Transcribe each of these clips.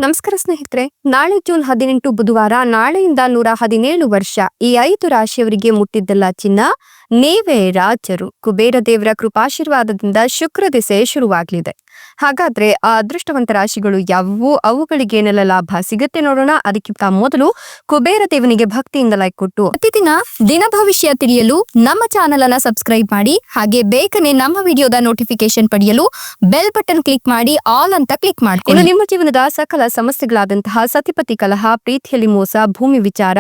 ನಮಸ್ಕಾರ ಸ್ನೇಹಿತರೆ, ನಾಳೆ ಜೂನ್ 18 ಬುಧವಾರ, ನಾಳೆಯಿಂದ 117 ವರ್ಷ ಈ 5 ರಾಶಿಯವರಿಗೆ ಮುಟ್ಟಿದ್ದಲ್ಲ ಚಿನ್ನ, ನೀವೇ ರಾಜರು. ಕುಬೇರ ದೇವರ ಕೃಪಾಶೀರ್ವಾದದಿಂದ ಶುಕ್ರ ದಿಸೆ ಶುರುವಾಗಲಿದೆ. ಹಾಗಾದ್ರೆ ಆ ಅದೃಷ್ಟವಂತ ರಾಶಿಗಳು ಯಾವುವು, ಅವುಗಳಿಗೇನೆಲ್ಲ ಲಾಭ ಸಿಗುತ್ತೆ ನೋಡೋಣ. ಅದಕ್ಕಿಂತ ಮೊದಲು ಕುಬೇರ ದೇವನಿಗೆ ಭಕ್ತಿಯಿಂದ ಲೈಕ್ ಕೊಟ್ಟು ಪ್ರತಿದಿನ ದಿನ ಭವಿಷ್ಯ ತಿಳಿಯಲು ನಮ್ಮ ಚಾನೆಲ್ ಅನ್ನ ಸಬ್ಸ್ಕ್ರೈಬ್ ಮಾಡಿ. ಹಾಗೆ ಬೇಗನೆ ನಮ್ಮ ವಿಡಿಯೋದ ನೋಟಿಫಿಕೇಶನ್ ಪಡೆಯಲು ಬೆಲ್ ಬಟನ್ ಕ್ಲಿಕ್ ಮಾಡಿ, ಆಲ್ ಅಂತ ಕ್ಲಿಕ್ ಮಾಡಿ. ಇನ್ನು ನಿಮ್ಮ ಜೀವನದ ಸಕಲ ಸಮಸ್ಯೆಗಳಾದಂತಹ ಸತಿಪತಿ ಕಲಹ, ಪ್ರೀತಿಯಲ್ಲಿ ಮೋಸ, ಭೂಮಿ ವಿಚಾರ,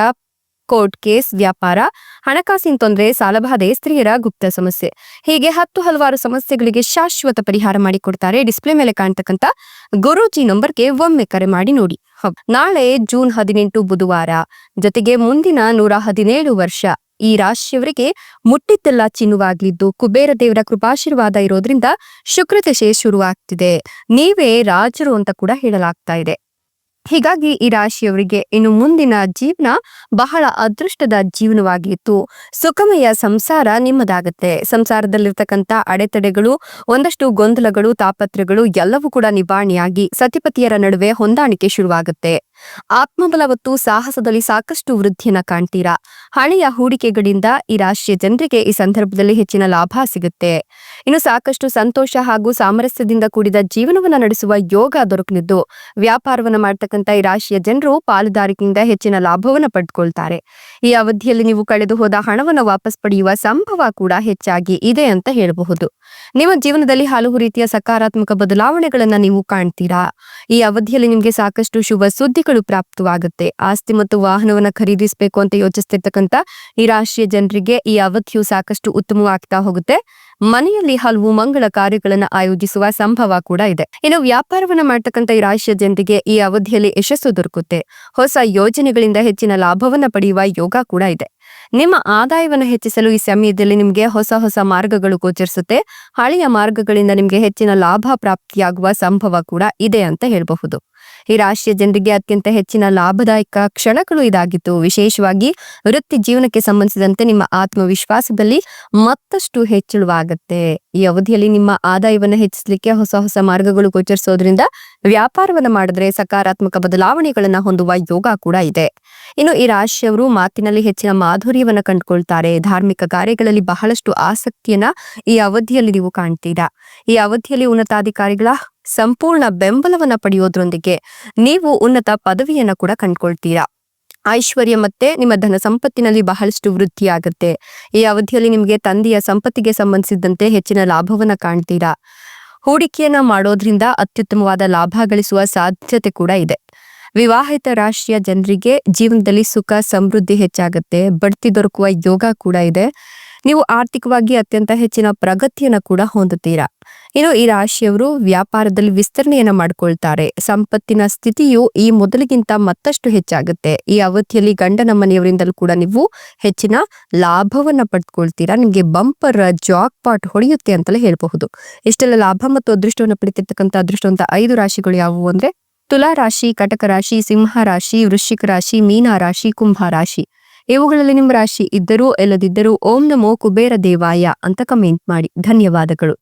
ಕೋರ್ಟ್ ಕೇಸ್, ವ್ಯಾಪಾರ, ಹಣಕಾಸಿನ ತೊಂದರೆ, ಸಾಲಬಾಧೆ, ಸ್ತ್ರೀಯರ ಗುಪ್ತ ಸಮಸ್ಯೆ, ಹೀಗೆ ಹಲವಾರು ಸಮಸ್ಯೆಗಳಿಗೆ ಶಾಶ್ವತ ಪರಿಹಾರ ಮಾಡಿಕೊಡ್ತಾರೆ. ಡಿಸ್ಪ್ಲೇ ಮೇಲೆ ಕಾಣ್ತಕ್ಕಂತ ಗುರೂಜಿ ನಂಬರ್ಗೆ ಒಮ್ಮೆ ಕರೆ ಮಾಡಿ ನೋಡಿ. ನಾಳೆ ಜೂನ್ 18 ಬುಧವಾರ, ಜೊತೆಗೆ ಮುಂದಿನ 117 ವರ್ಷ ಈ ರಾಶಿಯವರಿಗೆ ಮುಟ್ಟಿದ್ದೆಲ್ಲ ಚಿನ್ನವಾಗ್ಲಿದ್ದು, ಕುಬೇರ ದೇವರ ಕೃಪಾಶೀರ್ವಾದ ಇರೋದ್ರಿಂದ ಶುಕ್ರ ದಶೆ ಶುರುವಾಗ್ತಿದೆ. ನೀವೇ ರಾಜರು ಅಂತ ಕೂಡ ಹೇಳಲಾಗ್ತಾ ಇದೆ. ಹೀಗಾಗಿ ಈ ರಾಶಿಯವರಿಗೆ ಇನ್ನು ಮುಂದಿನ ಜೀವನ ಬಹಳ ಅದೃಷ್ಟದ ಜೀವನವಾಗಿತ್ತು. ಸುಖಮಯ ಸಂಸಾರ ನಿಮ್ಮದಾಗತ್ತೆ. ಸಂಸಾರದಲ್ಲಿರ್ತಕ್ಕಂಥ ಅಡೆತಡೆಗಳು, ಒಂದಷ್ಟು ಗೊಂದಲಗಳು, ತಾಪತ್ರಗಳು ಎಲ್ಲವೂ ಕೂಡ ನಿವಾರಣೆಯಾಗಿ ಸತಿಪತಿಯರ ನಡುವೆ ಹೊಂದಾಣಿಕೆ ಶುರುವಾಗುತ್ತೆ. ಆತ್ಮಬಲ ಮತ್ತು ಸಾಹಸದಲ್ಲಿ ಸಾಕಷ್ಟು ವೃದ್ಧಿಯನ್ನ ಕಾಣ್ತೀರಾ. ಹಳೆಯ ಹೂಡಿಕೆಗಳಿಂದ ಈ ರಾಶಿಯ ಜನರಿಗೆ ಈ ಸಂದರ್ಭದಲ್ಲಿ ಹೆಚ್ಚಿನ ಲಾಭ ಸಿಗುತ್ತೆ. ಇನ್ನು ಸಾಕಷ್ಟು ಸಂತೋಷ ಹಾಗೂ ಸಾಮರಸ್ಯದಿಂದ ಕೂಡಿದ ಜೀವನವನ್ನ ನಡೆಸುವ ಯೋಗ ದೊರಕಲಿದ್ದು, ವ್ಯಾಪಾರವನ್ನ ಮಾಡ್ತಕ್ಕಂಥ ಈ ರಾಶಿಯ ಜನರು ಪಾಲುದಾರಿಕೆಯಿಂದ ಹೆಚ್ಚಿನ ಲಾಭವನ್ನ ಪಡೆದುಕೊಳ್ತಾರೆ. ಈ ಅವಧಿಯಲ್ಲಿ ನೀವು ಕಳೆದು ಹೋದ ಹಣವನ್ನು ವಾಪಸ್ ಪಡೆಯುವ ಸಂಭವ ಕೂಡ ಹೆಚ್ಚಾಗಿ ಇದೆ ಅಂತ ಹೇಳಬಹುದು. ನಿಮ್ಮ ಜೀವನದಲ್ಲಿ ಹಲವು ರೀತಿಯ ಸಕಾರಾತ್ಮಕ ಬದಲಾವಣೆಗಳನ್ನ ನೀವು ಕಾಣ್ತೀರಾ. ಈ ಅವಧಿಯಲ್ಲಿ ನಿಮ್ಗೆ ಸಾಕಷ್ಟು ಶುಭ ಸುದ್ದಿಗಳು ಪ್ರಾಪ್ತವಾಗುತ್ತೆ. ಆಸ್ತಿ ಮತ್ತು ವಾಹನವನ್ನ ಖರೀದಿಸಬೇಕು ಅಂತ ಯೋಚಿಸ್ತಿರ್ತಕ್ಕಂಥ ಈ ರಾಶಿಯ ಜನರಿಗೆ ಈ ಅವಧಿಯು ಸಾಕಷ್ಟು ಉತ್ತಮವಾಗ್ತಾ ಹೋಗುತ್ತೆ. ಮನೆಯಲ್ಲಿ ಹಲವು ಮಂಗಳ ಕಾರ್ಯಗಳನ್ನ ಆಯೋಜಿಸುವ ಸಂಭವ ಕೂಡ ಇದೆ. ಇನ್ನು ವ್ಯಾಪಾರವನ್ನ ಮಾಡ್ತಕ್ಕಂಥ ಈ ರಾಶಿಯ ಜನರಿಗೆ ಈ ಅವಧಿಯಲ್ಲಿ ಯಶಸ್ಸು ದೊರಕುತ್ತೆ. ಹೊಸ ಯೋಜನೆಗಳಿಂದ ಹೆಚ್ಚಿನ ಲಾಭವನ್ನ ಪಡೆಯುವ ಯೋಗ ಕೂಡ ಇದೆ. ನಿಮ್ಮ ಆದಾಯವನ್ನು ಹೆಚ್ಚಿಸಲು ಈ ಸಮಯದಲ್ಲಿ ನಿಮ್ಗೆ ಹೊಸ ಮಾರ್ಗಗಳು ಗೋಚರಿಸುತ್ತೆ. ಹಳೆಯ ಮಾರ್ಗಗಳಿಂದ ನಿಮ್ಗೆ ಹೆಚ್ಚಿನ ಲಾಭ ಪ್ರಾಪ್ತಿಯಾಗುವ ಸಂಭವ ಕೂಡ ಇದೆ ಅಂತ ಹೇಳಬಹುದು. ಈ ರಾಶಿಯ ಜನರಿಗೆ ಅತ್ಯಂತ ಹೆಚ್ಚಿನ ಲಾಭದಾಯಕ ಕ್ಷಣಗಳು ಇದಾಗಿತ್ತು. ವಿಶೇಷವಾಗಿ ವೃತ್ತಿ ಜೀವನಕ್ಕೆ ಸಂಬಂಧಿಸಿದಂತೆ ನಿಮ್ಮ ಆತ್ಮವಿಶ್ವಾಸದಲ್ಲಿ ಮತ್ತಷ್ಟು ಹೆಚ್ಚಳವಾಗುತ್ತೆ. ಈ ಅವಧಿಯಲ್ಲಿ ನಿಮ್ಮ ಆದಾಯವನ್ನು ಹೆಚ್ಚಿಸಲಿಕ್ಕೆ ಹೊಸ ಮಾರ್ಗಗಳು ಗೋಚರಿಸೋದ್ರಿಂದ ವ್ಯಾಪಾರವನ್ನ ಮಾಡಿದ್ರೆ ಸಕಾರಾತ್ಮಕ ಬದಲಾವಣೆಗಳನ್ನ ಹೊಂದುವ ಯೋಗ ಕೂಡ ಇದೆ. ಇನ್ನು ಈ ರಾಶಿಯವರು ಮಾತಿನಲ್ಲಿ ಹೆಚ್ಚಿನ ಮಾಧುರ್ಯವನ್ನ ಕಂಡುಕೊಳ್ತಾರೆ. ಧಾರ್ಮಿಕ ಕಾರ್ಯಗಳಲ್ಲಿ ಬಹಳಷ್ಟು ಆಸಕ್ತಿಯನ್ನ ಈ ಅವಧಿಯಲ್ಲಿ ನೀವು ಕಾಣ್ತೀರಾ. ಈ ಅವಧಿಯಲ್ಲಿ ಉನ್ನತಾಧಿಕಾರಿಗಳ ಸಂಪೂರ್ಣ ಬೆಂಬಲವನ್ನ ಪಡೆಯೋದ್ರೊಂದಿಗೆ ನೀವು ಉನ್ನತ ಪದವಿಯನ್ನ ಕೂಡ ಕಂಡುಕೊಳ್ತೀರಾ. ಐಶ್ವರ್ಯ ಮತ್ತೆ ನಿಮ್ಮ ಧನ ಸಂಪತ್ತಿನಲ್ಲಿ ಬಹಳಷ್ಟು ವೃದ್ಧಿಯಾಗುತ್ತೆ. ಈ ಅವಧಿಯಲ್ಲಿ ನಿಮಗೆ ತಂದೆಯ ಸಂಪತ್ತಿಗೆ ಸಂಬಂಧಿಸಿದಂತೆ ಹೆಚ್ಚಿನ ಲಾಭವನ್ನ ಕಾಣ್ತೀರಾ. ಹೂಡಿಕೆಯನ್ನ ಮಾಡೋದ್ರಿಂದ ಅತ್ಯುತ್ತಮವಾದ ಲಾಭ ಗಳಿಸುವ ಸಾಧ್ಯತೆ ಕೂಡ ಇದೆ. ವಿವಾಹಿತ ರಾಶಿಯ ಜನರಿಗೆ ಜೀವನದಲ್ಲಿ ಸುಖ ಸಮೃದ್ಧಿ ಹೆಚ್ಚಾಗುತ್ತೆ. ಬಡ್ತಿ ದೊರಕುವ ಯೋಗ ಕೂಡ ಇದೆ. ನೀವು ಆರ್ಥಿಕವಾಗಿ ಅತ್ಯಂತ ಹೆಚ್ಚಿನ ಪ್ರಗತಿಯನ್ನ ಕೂಡ ಹೊಂದುತ್ತೀರಾ. ಇನ್ನು ಈ ರಾಶಿಯವರು ವ್ಯಾಪಾರದಲ್ಲಿ ವಿಸ್ತರಣೆಯನ್ನ ಮಾಡ್ಕೊಳ್ತಾರೆ. ಸಂಪತ್ತಿನ ಸ್ಥಿತಿಯು ಈ ಮೊದಲಿಗಿಂತ ಮತ್ತಷ್ಟು ಹೆಚ್ಚಾಗುತ್ತೆ. ಈ ಅವಧಿಯಲ್ಲಿ ಗಂಡನ ಮನೆಯವರಿಂದಲೂ ಕೂಡ ನೀವು ಹೆಚ್ಚಿನ ಲಾಭವನ್ನ ಪಡೆದುಕೊಳ್ತೀರಾ. ನಿಮ್ಗೆ ಬಂಪರ್ ಜಾಕ್ ಪಾಟ್ ಹೊಡೆಯುತ್ತೆ ಅಂತಲೇ ಹೇಳಬಹುದು. ಇಷ್ಟೆಲ್ಲ ಲಾಭ ಮತ್ತು ಅದೃಷ್ಟವನ್ನು ಪಡಿತಿರ್ತಕ್ಕಂಥ ಅದೃಷ್ಟವಂತ 5 ರಾಶಿಗಳು ಯಾವುವು ಅಂದ್ರೆ ತುಲಾ ರಾಶಿ, ಕಟಕ ರಾಶಿ, ಸಿಂಹ ರಾಶಿ, ವೃಶ್ಚಿಕ ರಾಶಿ, ಮೀನ ರಾಶಿ, ಕುಂಭ ರಾಶಿ. ಇವುಗಳಲ್ಲಿ ನಿಮ್ಮ ರಾಶಿ ಇದ್ದರೂ ಇಲ್ಲದಿದ್ದರೂ ಓಂ ನಮೋ ಕುಬೇರ ದೇವಾಯ ಅಂತ ಕಮೆಂಟ್ ಮಾಡಿ. ಧನ್ಯವಾದಗಳು.